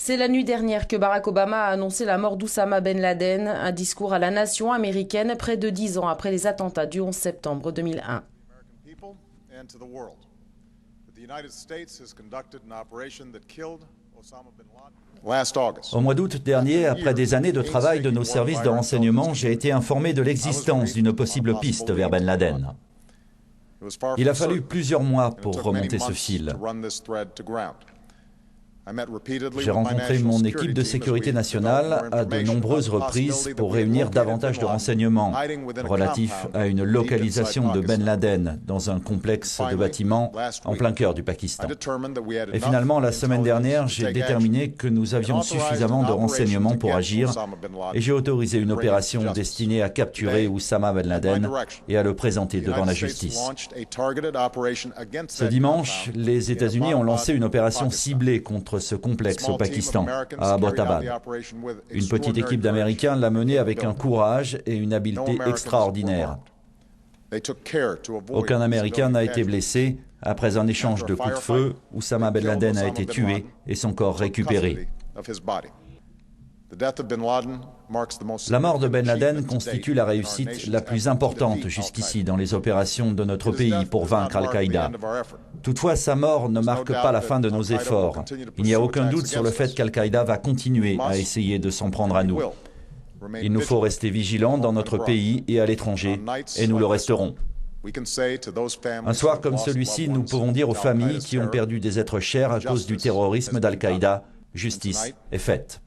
C'est la nuit dernière que Barack Obama a annoncé la mort d'Oussama Ben Laden, un discours à la nation américaine près de 10 ans après les attentats du 11 septembre 2001. Au mois d'août dernier, après des années de travail de nos services de renseignement, j'ai été informé de l'existence d'une possible piste vers Ben Laden. Il a fallu plusieurs mois pour remonter ce fil. J'ai rencontré mon équipe de sécurité nationale à de nombreuses reprises pour réunir davantage de renseignements relatifs à une localisation de Ben Laden dans un complexe de bâtiments en plein cœur du Pakistan. Et finalement, la semaine dernière, j'ai déterminé que nous avions suffisamment de renseignements pour agir et j'ai autorisé une opération destinée à capturer Oussama Ben Laden et à le présenter devant la justice. Ce dimanche, les États-Unis ont lancé une opération ciblée contre ce complexe au Pakistan, à Abbottabad. Une petite équipe d'Américains l'a mené avec un courage et une habileté extraordinaires. Aucun Américain n'a été blessé. Après un échange de coups de feu, Oussama Ben Laden a été tué et son corps récupéré. La mort de Ben Laden constitue la réussite la plus importante jusqu'ici dans les opérations de notre pays pour vaincre Al-Qaïda. Toutefois, sa mort ne marque pas la fin de nos efforts. Il n'y a aucun doute sur le fait qu'Al-Qaïda va continuer à essayer de s'en prendre à nous. Il nous faut rester vigilants dans notre pays et à l'étranger, et nous le resterons. Un soir comme celui-ci, nous pouvons dire aux familles qui ont perdu des êtres chers à cause du terrorisme d'Al-Qaïda, justice est faite.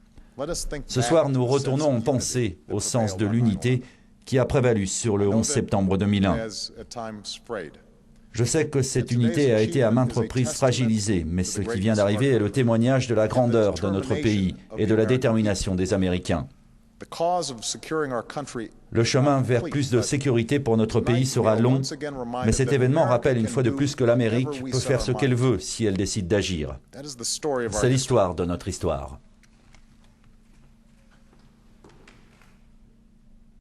Ce soir, nous retournons en pensée au sens de l'unité qui a prévalu sur le 11 septembre 2001. Je sais que cette unité a été à maintes reprises fragilisée, mais ce qui vient d'arriver est le témoignage de la grandeur de notre pays et de la détermination des Américains. Le chemin vers plus de sécurité pour notre pays sera long, mais cet événement rappelle une fois de plus que l'Amérique peut faire ce qu'elle veut si elle décide d'agir. C'est l'histoire de notre histoire.